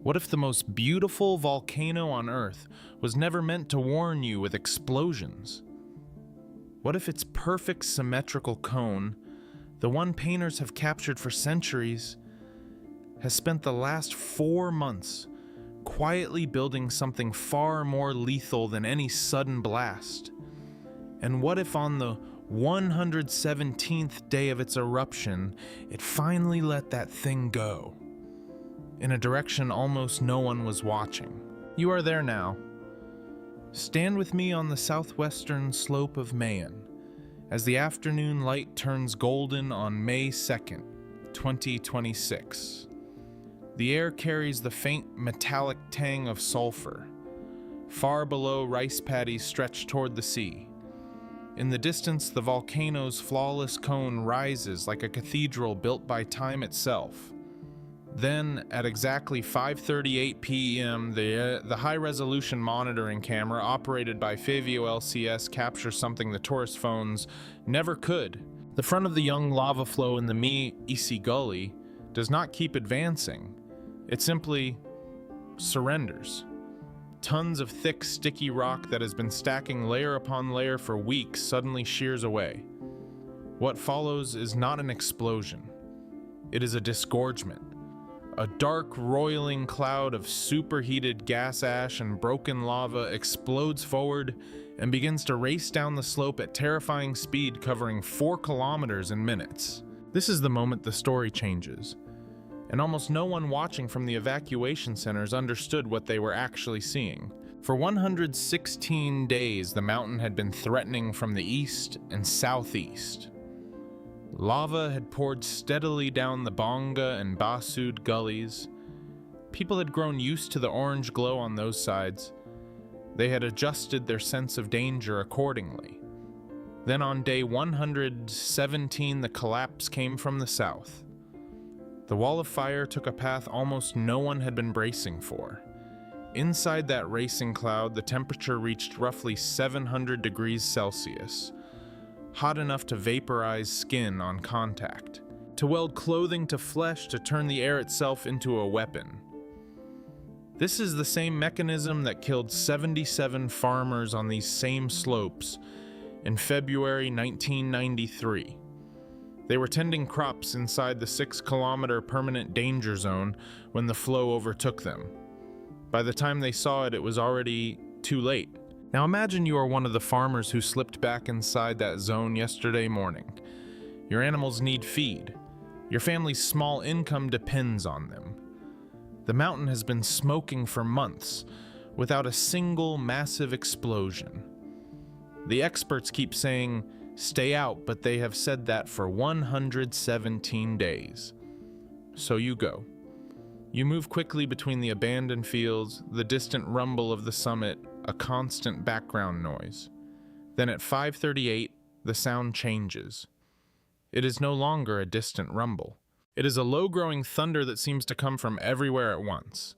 What if the most beautiful volcano on Earth was never meant to warn you with explosions? What if its perfect symmetrical cone, the one painters have captured for centuries, has spent the last 4 months quietly building something far more lethal than any sudden blast? And what if on the 117th day of its eruption, it finally let that thing go, in a direction almost no one was watching? You are there now. Stand with me on the southwestern slope of Mayon, as the afternoon light turns golden on May 2nd, 2026. The air carries the faint metallic tang of sulfur. Far below, rice paddies stretch toward the sea. In the distance, the volcano's flawless cone rises like a cathedral built by time itself. Then, at exactly 5:38 p.m., the high-resolution monitoring camera operated by PHIVOLCS captures something the tourist phones never could. The front of the young lava flow in the Mayon Gully does not keep advancing. It simply surrenders. Tons of thick, sticky rock that has been stacking layer upon layer for weeks suddenly shears away. What follows is not an explosion. It is a disgorgement. A dark, roiling cloud of superheated gas ash and broken lava explodes forward and begins to race down the slope at terrifying speed, covering 4 kilometers in minutes. This is the moment the story changes, and almost no one watching from the evacuation centers understood what they were actually seeing. For 116 days, the mountain had been threatening from the east and southeast. Lava had poured steadily down the Bonga and Basud gullies. People had grown used to the orange glow on those sides. They had adjusted their sense of danger accordingly. Then on day 117, the collapse came from the south. The wall of fire took a path almost no one had been bracing for. Inside that racing cloud, the temperature reached roughly 700 degrees Celsius. Hot enough to vaporize skin on contact, to weld clothing to flesh, to turn the air itself into a weapon. This is the same mechanism that killed 77 farmers on these same slopes in February 1993. They were tending crops inside the 6-kilometer permanent danger zone when the flow overtook them. By the time they saw it, it was already too late. Now imagine you are one of the farmers who slipped back inside that zone yesterday morning. Your animals need feed. Your family's small income depends on them. The mountain has been smoking for months without a single massive explosion. The experts keep saying, stay out, but they have said that for 117 days. So you go. You move quickly between the abandoned fields, the distant rumble of the summit, a constant background noise. Then at 5:38, the sound changes. It is no longer a distant rumble. It is a low-growing thunder that seems to come from everywhere at once.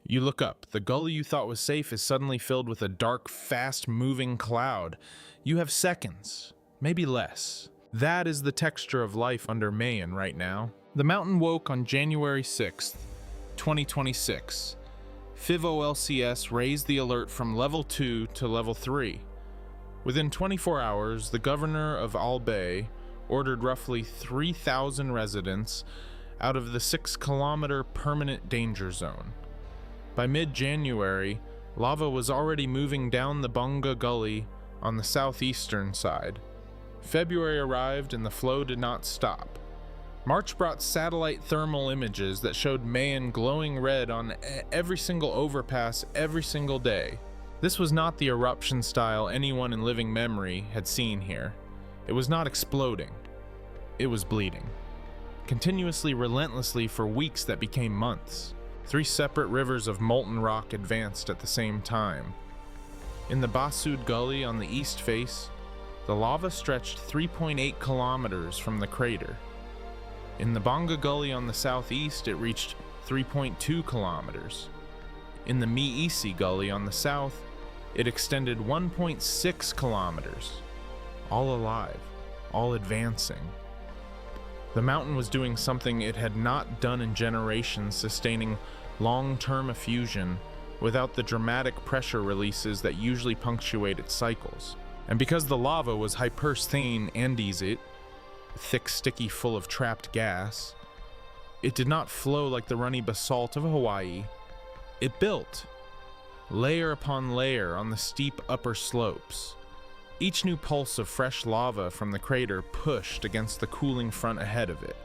You look up. The gully you thought was safe is suddenly filled with a dark, fast-moving cloud. You have seconds, maybe less. That is the texture of life under Mayon right now. The mountain woke on January 6th, 2026. PHIVOLCS raised the alert from level 2 to level 3. Within 24 hours, the governor of Albay ordered roughly 3,000 residents out of the 6-kilometer permanent danger zone. By mid-January, lava was already moving down the Bonga Gully on the southeastern side. February arrived and the flow did not stop. March brought satellite thermal images that showed Mayon glowing red on every single overpass every single day. This was not the eruption style anyone in living memory had seen here. It was not exploding. It was bleeding. Continuously, relentlessly for weeks that became months. 3 separate rivers of molten rock advanced at the same time. In the Basud Gully on the east face, the lava stretched 3.8 kilometers from the crater. In the Bonga Gully on the southeast, it reached 3.2 kilometers. In the Mayon Gully on the south, it extended 1.6 kilometers. All alive, all advancing. The mountain was doing something it had not done in generations, sustaining long-term effusion without the dramatic pressure releases that usually punctuate its cycles. And because the lava was hypersthene andesite, thick, sticky, full of trapped gas, it did not flow like the runny basalt of Hawaii. It built, layer upon layer on the steep upper slopes. Each new pulse of fresh lava from the crater pushed against the cooling front ahead of it.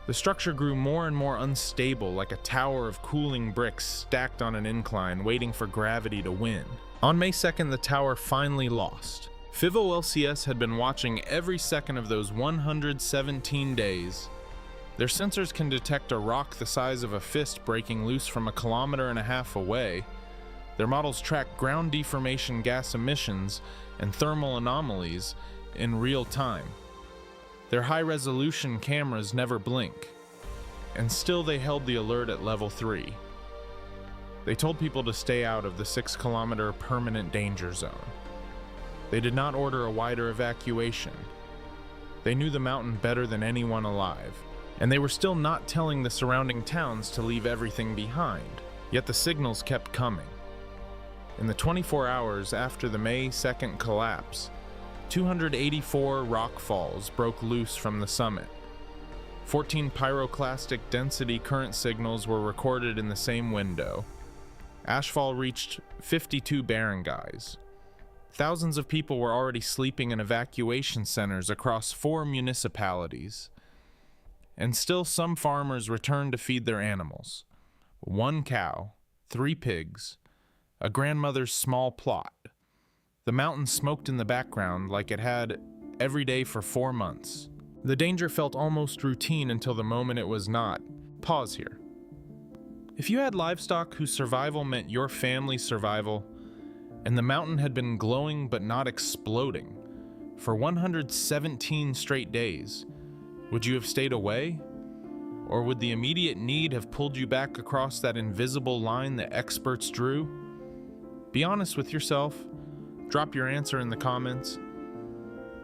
The structure grew more and more unstable, like a tower of cooling bricks stacked on an incline, waiting for gravity to win. On May 2nd, the tower finally lost. PHIVOLCS had been watching every second of those 117 days. Their sensors can detect a rock the size of a fist breaking loose from 1.5 kilometers away. Their models track ground deformation gas emissions and thermal anomalies in real time. Their high-resolution cameras never blink, and still they held the alert at level 3. They told people to stay out of the 6-kilometer permanent danger zone. They did not order a wider evacuation. They knew the mountain better than anyone alive, and they were still not telling the surrounding towns to leave everything behind, yet the signals kept coming. In the 24 hours after the May 2nd collapse, 284 rock falls broke loose from the summit. 14 pyroclastic density current signals were recorded in the same window. Ashfall reached 52 barangays. Thousands of people were already sleeping in evacuation centers across 4 municipalities. And still some farmers returned to feed their animals. 1 cow, 3 pigs, a grandmother's small plot. The mountain smoked in the background like it had every day for 4 months. The danger felt almost routine until the moment it was not. Pause here. If you had livestock whose survival meant your family's survival, and the mountain had been glowing but not exploding for 117 straight days, would you have stayed away? Or would the immediate need have pulled you back across that invisible line that experts drew? Be honest with yourself. Drop your answer in the comments.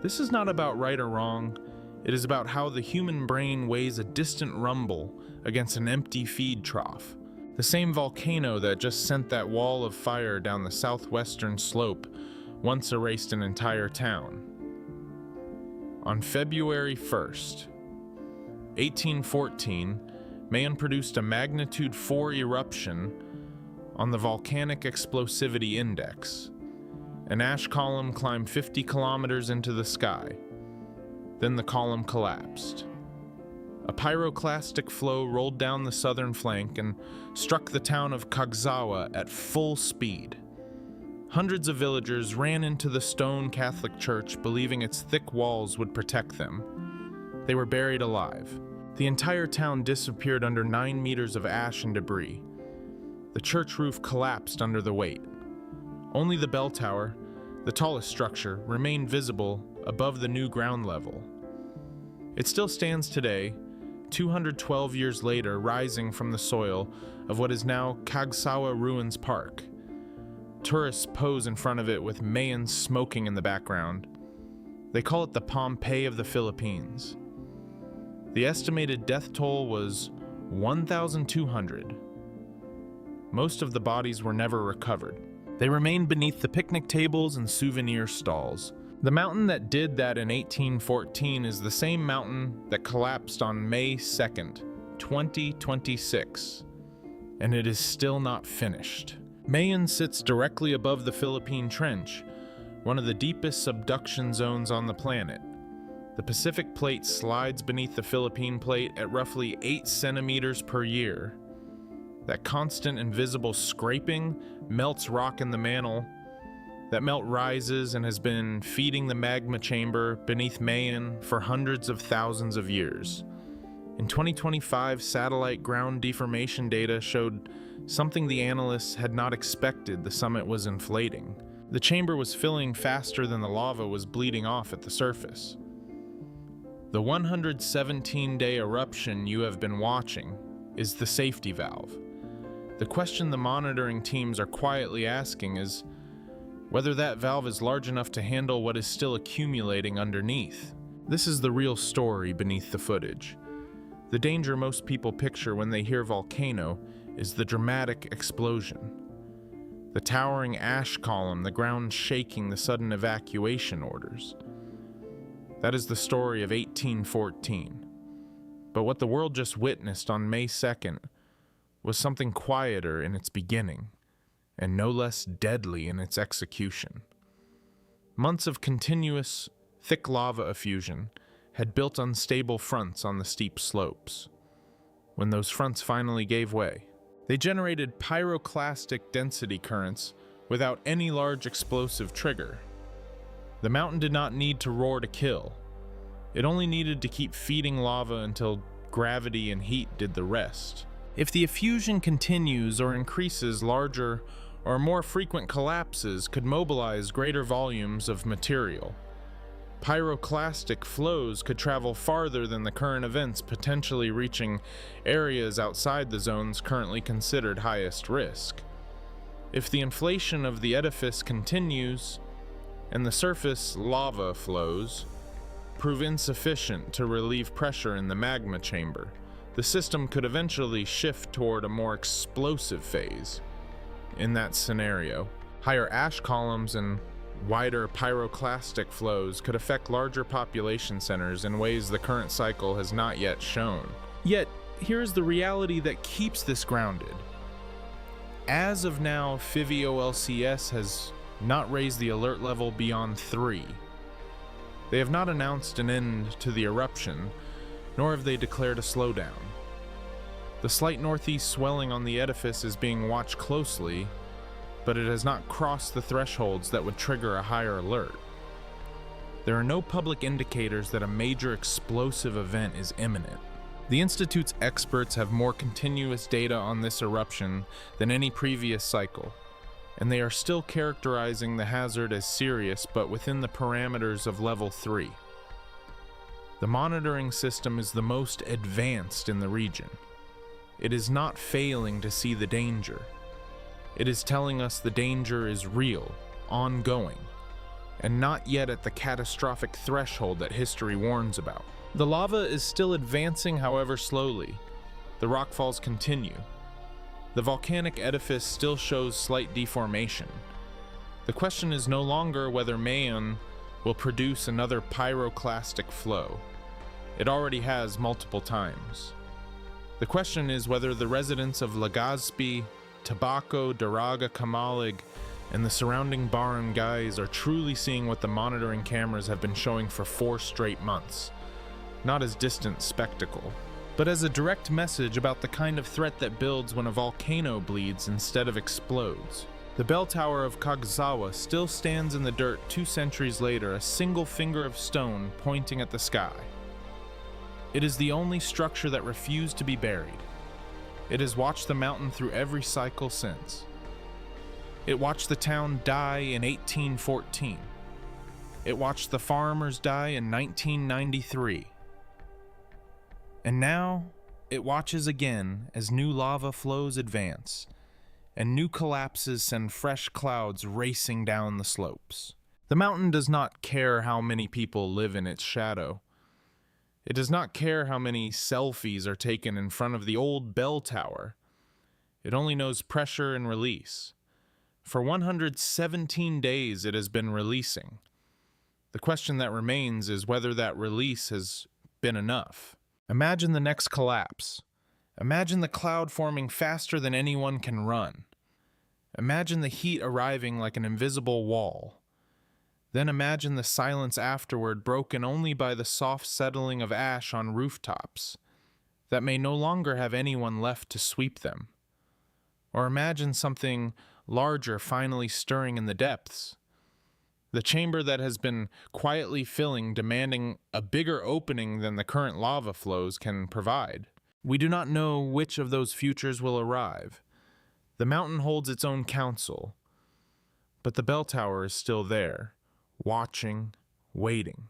This is not about right or wrong. It is about how the human brain weighs a distant rumble against an empty feed trough. The same volcano that just sent that wall of fire down the southwestern slope once erased an entire town. On February 1st, 1814, Mayon produced a magnitude 4 eruption on the Volcanic Explosivity Index. An ash column climbed 50 kilometers into the sky. Then the column collapsed. A pyroclastic flow rolled down the southern flank and struck the town of Kagawa at full speed. Hundreds of villagers ran into the stone Catholic church, believing its thick walls would protect them. They were buried alive. The entire town disappeared under 9 meters of ash and debris. The church roof collapsed under the weight. Only the bell tower, the tallest structure, remained visible above the new ground level. It still stands today, 212 years later, rising from the soil of what is now Kagawa Ruins Park. Tourists pose in front of it with Mayon smoking in the background. They call it the Pompeii of the Philippines. The estimated death toll was 1,200. Most of the bodies were never recovered. They remained beneath the picnic tables and souvenir stalls. The mountain that did that in 1814 is the same mountain that collapsed on May 2nd, 2026, and it is still not finished. Mayon sits directly above the Philippine Trench, one of the deepest subduction zones on the planet. The Pacific Plate slides beneath the Philippine Plate at roughly 8 centimeters per year. That constant invisible scraping melts rock in the mantle. That melt rises and has been feeding the magma chamber beneath Mayon for hundreds of thousands of years. In 2025, satellite ground deformation data showed something the analysts had not expected: the summit was inflating. The chamber was filling faster than the lava was bleeding off at the surface. The 117-day eruption you have been watching is the safety valve. The question the monitoring teams are quietly asking is whether that valve is large enough to handle what is still accumulating underneath. This is the real story beneath the footage. The danger most people picture when they hear volcano is the dramatic explosion. The towering ash column, the ground shaking, the sudden evacuation orders. That is the story of 1814. But what the world just witnessed on May 2nd was something quieter in its beginning, and no less deadly in its execution. Months of continuous, thick lava effusion had built unstable fronts on the steep slopes. When those fronts finally gave way, they generated pyroclastic density currents without any large explosive trigger. The mountain did not need to roar to kill. It only needed to keep feeding lava until gravity and heat did the rest. If the effusion continues or increases, larger or more frequent collapses could mobilize greater volumes of material. Pyroclastic flows could travel farther than the current events, potentially reaching areas outside the zones currently considered highest risk. If the inflation of the edifice continues, and the surface lava flows prove insufficient to relieve pressure in the magma chamber, the system could eventually shift toward a more explosive phase. In that scenario, higher ash columns and wider pyroclastic flows could affect larger population centers in ways the current cycle has not yet shown. Yet, here's the reality that keeps this grounded. As of now, PHIVOLCS has not raised the alert level beyond 3. They have not announced an end to the eruption, nor have they declared a slowdown. The slight northeast swelling on the edifice is being watched closely, but it has not crossed the thresholds that would trigger a higher alert. There are no public indicators that a major explosive event is imminent. The Institute's experts have more continuous data on this eruption than any previous cycle, and they are still characterizing the hazard as serious but within the parameters of level 3. The monitoring system is the most advanced in the region. It is not failing to see the danger. It is telling us the danger is real, ongoing, and not yet at the catastrophic threshold that history warns about. The lava is still advancing, however slowly. The rockfalls continue. The volcanic edifice still shows slight deformation. The question is no longer whether Mayon will produce another pyroclastic flow. It already has multiple times. The question is whether the residents of Legazpi, Tabaco, Daraga, Kamalig, and the surrounding barangays are truly seeing what the monitoring cameras have been showing for 4 straight months, not as distant spectacle, but as a direct message about the kind of threat that builds when a volcano bleeds instead of explodes. The bell tower of Kagasawa still stands in the dirt 2 centuries later, a single finger of stone pointing at the sky. It is the only structure that refused to be buried. It has watched the mountain through every cycle since. It watched the town die in 1814. It watched the farmers die in 1993. And now, it watches again as new lava flows advance, and new collapses send fresh clouds racing down the slopes. The mountain does not care how many people live in its shadow. It does not care how many selfies are taken in front of the old bell tower. It only knows pressure and release. For 117 days it has been releasing. The question that remains is whether that release has been enough. Imagine the next collapse. Imagine the cloud forming faster than anyone can run. Imagine the heat arriving like an invisible wall. Then imagine the silence afterward, broken only by the soft settling of ash on rooftops that may no longer have anyone left to sweep them. Or imagine something larger finally stirring in the depths. The chamber that has been quietly filling, demanding a bigger opening than the current lava flows can provide. We do not know which of those futures will arrive. The mountain holds its own council, but the bell tower is still there, watching, waiting.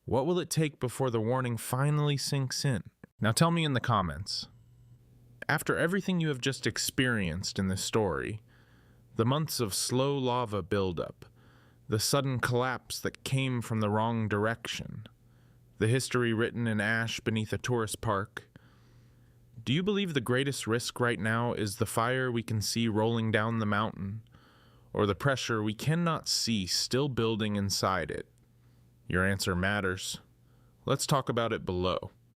What will it take before the warning finally sinks in? Now tell me in the comments. After everything you have just experienced in this story, the months of slow lava buildup, the sudden collapse that came from the wrong direction, the history written in ash beneath a tourist park, Do you believe the greatest risk right now is the fire we can see rolling down the mountain, or the pressure we cannot see still building inside it? Your answer matters. Let's talk about it below.